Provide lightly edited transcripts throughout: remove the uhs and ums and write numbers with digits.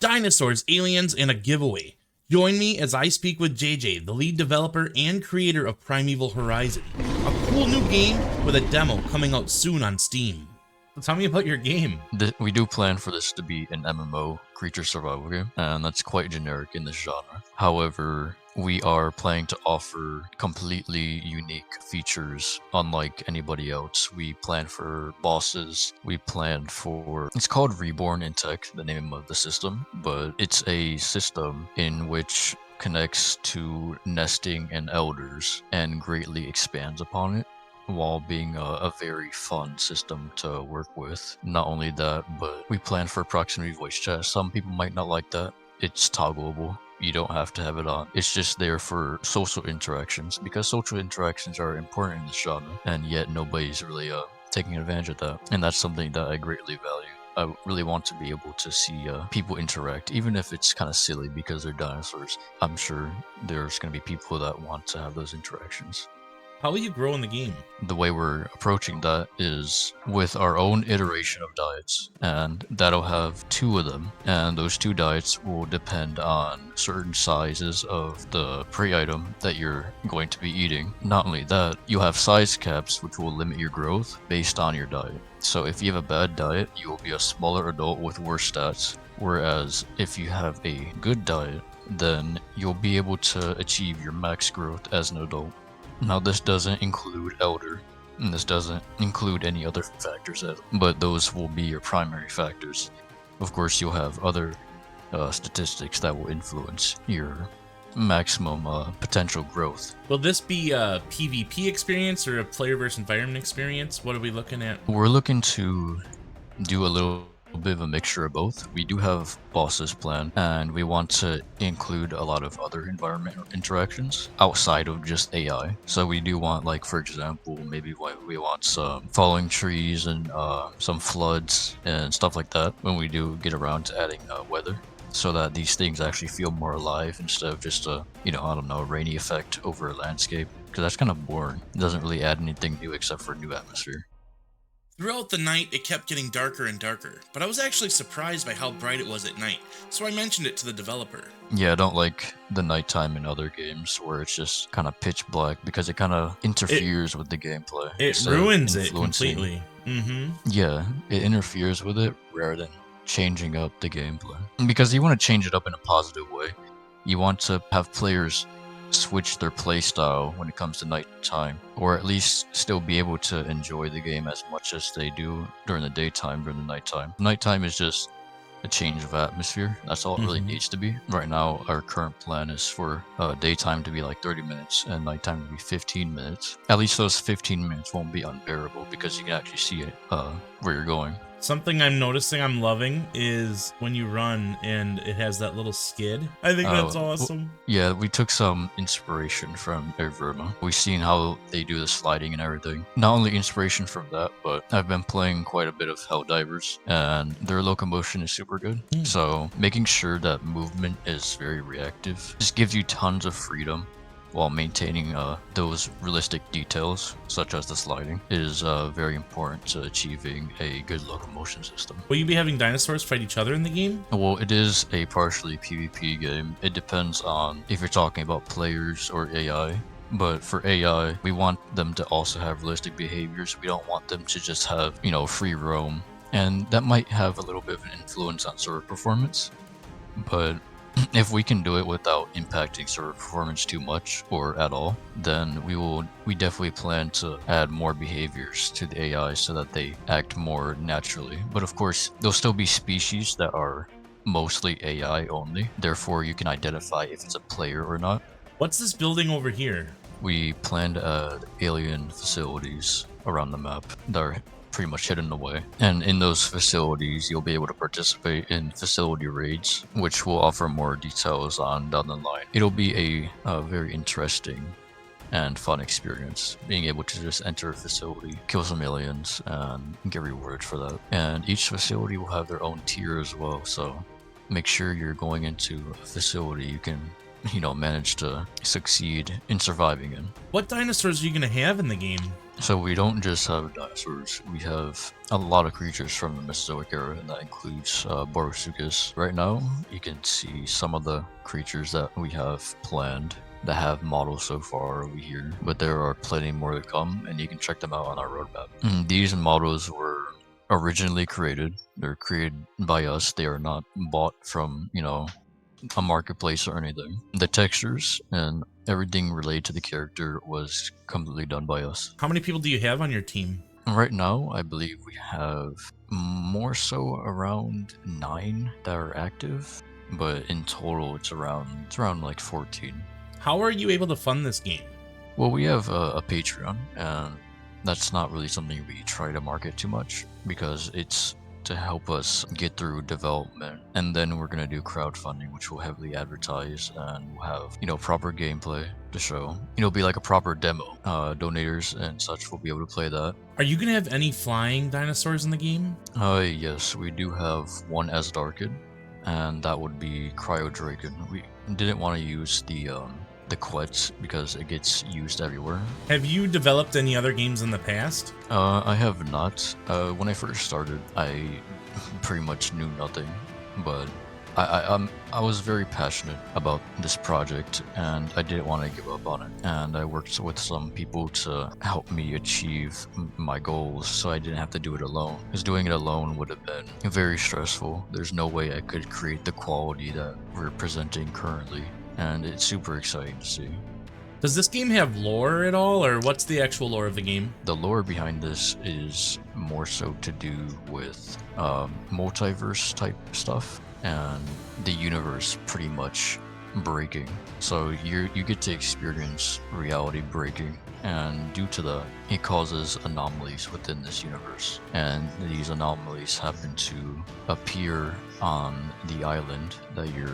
dinosaurs, aliens, and a giveaway. Join me as I speak with JJ, the lead developer and creator of Primeval Horizon, a cool new game with a demo coming out soon on Steam. So tell me about your game. We do plan for this to be an MMO creature survival game, and that's quite generic in this genre. However, we are planning to offer completely unique features unlike anybody else. We plan for bosses, we plan for... It's called Reborn in Tech, the name of the system, but it's a system in which connects to nesting and elders and greatly expands upon it, while being a very fun system to work with. Not only that, but we plan for proximity voice chat. Some people might not like that. It's toggleable. You don't have to have it on. It's just there for social interactions, because social interactions are important in this genre, and yet nobody's really taking advantage of that. And that's something that I greatly value. I really want to be able to see people interact, even if it's kind of silly because they're dinosaurs. I'm sure there's going to be people that want to have those interactions. How will you grow in the game? The way we're approaching that is with our own iteration of diets, and that'll have 2 of them, and those 2 diets will depend on certain sizes of the prey item that you're going to be eating. Not only that, you'll have size caps which will limit your growth based on your diet. So if you have a bad diet, you will be a smaller adult with worse stats, whereas if you have a good diet, then you'll be able to achieve your max growth as an adult. Now, this doesn't include elder, and this doesn't include any other factors, but those will be your primary factors. Of course, you'll have other statistics that will influence your maximum potential growth. Will this be a PvP experience or a player versus environment experience? What are we looking at? We're looking to do a little bit of a mixture of both. We do have bosses planned, and we want to include a lot of other environmental interactions outside of just AI. So we do want, like, for example, maybe we want some falling trees and some floods and stuff like that when we do get around to adding weather, so that these things actually feel more alive instead of just a, I don't know, rainy effect over a landscape, because that's kind of boring. It doesn't really add anything new except for a new atmosphere. Throughout the night, it kept getting darker and darker, but I was actually surprised by how bright it was at night, so I mentioned it to the developer. Yeah, I don't like the nighttime in other games where it's just kind of pitch black, because it kind of interferes with the gameplay. It ruins it completely. Yeah, it interferes with it rather than changing up the gameplay. Because you want to change it up in a positive way. You want to have players switch their playstyle when it comes to nighttime, or at least still be able to enjoy the game as much as they do during the daytime during the nighttime. Nighttime is just a change of atmosphere. That's all it really needs to be. Right now, our current plan is for daytime to be like 30 minutes and nighttime to be 15 minutes. At least those 15 minutes won't be unbearable, because you can actually see it where you're going. Something I'm noticing I'm loving is when you run and it has that little skid. I think that's awesome. Yeah, we took some inspiration from Verma. We've seen how they do the sliding and everything. Not only inspiration from that, but I've been playing quite a bit of Helldivers, and their locomotion is super good. So making sure that movement is very reactive just gives you tons of freedom, while maintaining those realistic details, such as the sliding, is very important to achieving a good locomotion system. Will you be having dinosaurs fight each other in the game? Well, it is a partially PvP game. It depends on if you're talking about players or AI. But for AI, we want them to also have realistic behaviors. We don't want them to just have, free roam. And that might have a little bit of an influence on server performance. But if we can do it without impacting server performance too much or at all, then we definitely plan to add more behaviors to the AI so that they act more naturally. But of course, there'll still be species that are mostly AI only. Therefore, you can identify if it's a player or not. What's this building over here? We plan to add alien facilities around the map that are pretty much hidden away, and in those facilities you'll be able to participate in facility raids, which will offer more details on down the line. It'll be a very interesting and fun experience, being able to just enter a facility, kill some aliens, and get rewarded for that. And each facility will have their own tier as well, so make sure you're going into a facility you can manage to succeed in surviving in. What dinosaurs are you going to have in the game? So we don't just have dinosaurs, we have a lot of creatures from the Mesozoic era, and that includes Borosukis. Right now, you can see some of the creatures that we have planned that have models so far over here, but there are plenty more to come, and you can check them out on our roadmap. These models were originally created. They're created by us. They are not bought from, a marketplace or anything. The textures and everything related to the character was completely done by us. How many people do you have on your team? Right now, I believe we have more so around 9 that are active, but in total it's around like 14. How are you able to fund this game? Well, we have a Patreon, and that's not really something we try to market too much because it's to help us get through development. And then we're going to do crowdfunding, which will heavily advertise, and we'll have, proper gameplay to show. It'll be like a proper demo. Donators and such will be able to play that. Are you going to have any flying dinosaurs in the game? Yes, we do have one Asdarkid, and that would be Cryodraken. We didn't want to use the Quetz because it gets used everywhere. Have you developed any other games in the past? I have not. When I first started, I pretty much knew nothing, but I was very passionate about this project, and I didn't want to give up on it. And I worked with some people to help me achieve my goals, so I didn't have to do it alone. Because doing it alone would have been very stressful. There's no way I could create the quality that we're presenting currently, and it's super exciting to see. Does this game have lore at all, or what's the actual lore of the game? The lore behind this is more so to do with multiverse type stuff and the universe pretty much breaking. So you get to experience reality breaking, and due to that, it causes anomalies within this universe, and these anomalies happen to appear on the island that you're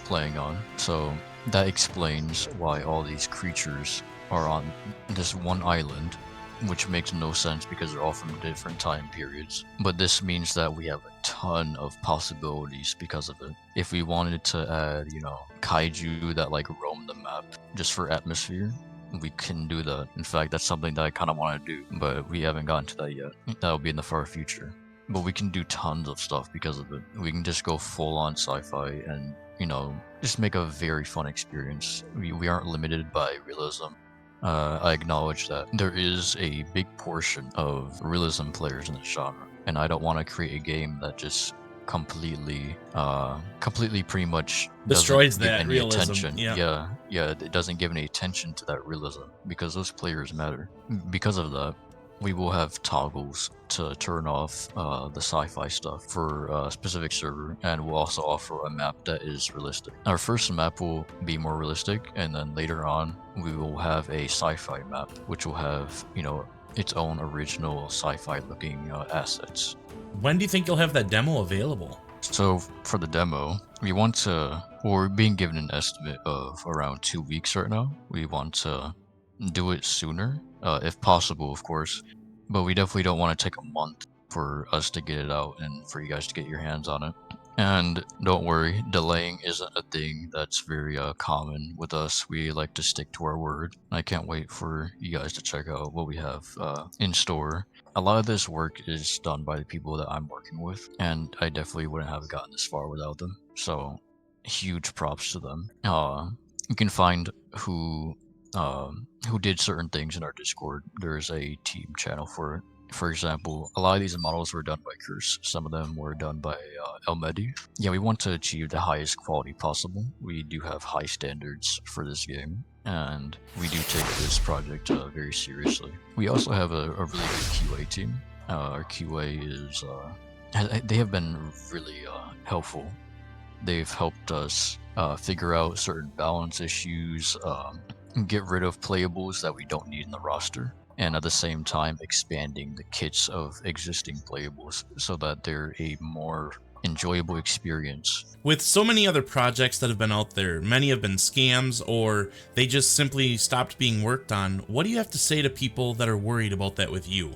playing on. So that explains why all these creatures are on this one island, which makes no sense because they're all from different time periods. But this means that we have a ton of possibilities because of it. If we wanted to add, kaiju that roam the map just for atmosphere, we can do that. In fact, that's something that I kind of want to do, but we haven't gotten to that yet. That'll be in the far future. But we can do tons of stuff because of it. We can just go full on sci-fi and, just make a very fun experience. We aren't limited by realism. I acknowledge that there is a big portion of realism players in the genre, and I don't want to create a game that just completely pretty much destroys doesn't give that any realism. attention. Yeah, it doesn't give any attention to that realism because those players matter. Because of that, we will have toggles to turn off the sci-fi stuff for a specific server, and we'll also offer a map that is realistic. Our first map will be more realistic, and then later on we will have a sci-fi map, which will have, its own original sci-fi looking assets. When do you think you'll have that demo available? So for the demo, we're being given an estimate of around 2 weeks right now. We want to do it sooner, if possible, of course, but we definitely don't want to take a month for us to get it out and for you guys to get your hands on it. And don't worry, delaying isn't a thing that's very common with us. We like to stick to our word. I can't wait for you guys to check out what we have in store. A lot of this work is done by the people that I'm working with, and I definitely wouldn't have gotten this far without them. So huge props to them. You can find who did certain things in our Discord. There's a team channel for it. For example, a lot of these models were done by Curse. Some of them were done by Elmedi. Yeah, we want to achieve the highest quality possible. We do have high standards for this game, and we do take this project very seriously. We also have a really good QA team. Our QA is they have been really helpful. They've helped us figure out certain balance issues, get rid of playables that we don't need in the roster, and at the same time expanding the kits of existing playables so that they're a more enjoyable experience. With so many other projects that have been out there, many have been scams or they just simply stopped being worked on. What do you have to say to people that are worried about that with you?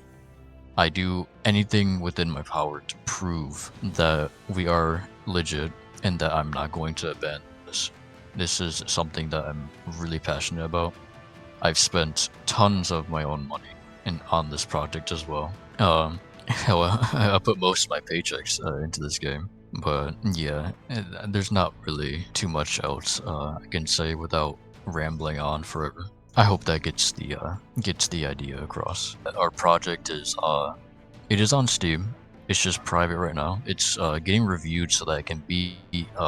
I do anything within my power to prove that we are legit and that I'm not going to abandon this. This is something that I'm really passionate about. I've spent tons of my own money on this project as well. Well, I put most of my paychecks into this game, but yeah, there's not really too much else I can say without rambling on forever. I hope that gets the idea across. Our project is it is on Steam. It's just private right now. It's getting reviewed so that it can be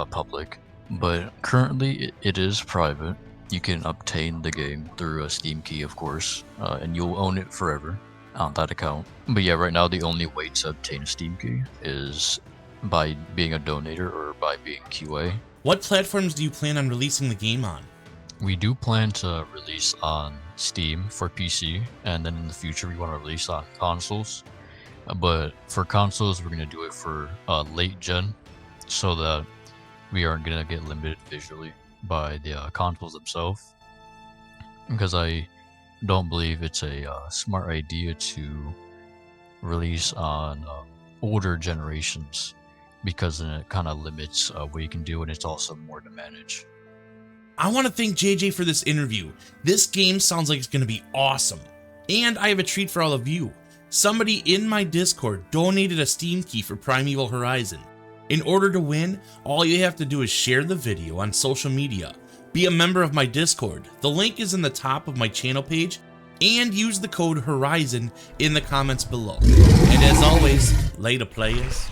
public, but currently it is private. You can obtain the game through a Steam key, of course, and you'll own it forever on that account. But yeah, right now the only way to obtain a Steam key is by being a donator or by being QA. What platforms do you plan on releasing the game on? We do plan to release on Steam for PC, and then in the future we want to release on consoles. But for consoles, we're going to do it for late gen, so that we aren't going to get limited visually by the consoles themselves. Because I don't believe it's a smart idea to release on older generations, because then it kind of limits what you can do, and it's also more to manage. I want to thank JJ for this interview. This game sounds like it's going to be awesome. And I have a treat for all of you. Somebody in my Discord donated a Steam key for Primeval Horizon. In order to win, all you have to do is share the video on social media, be a member of my Discord, the link is in the top of my channel page, and use the code HORIZON in the comments below. And as always, later players.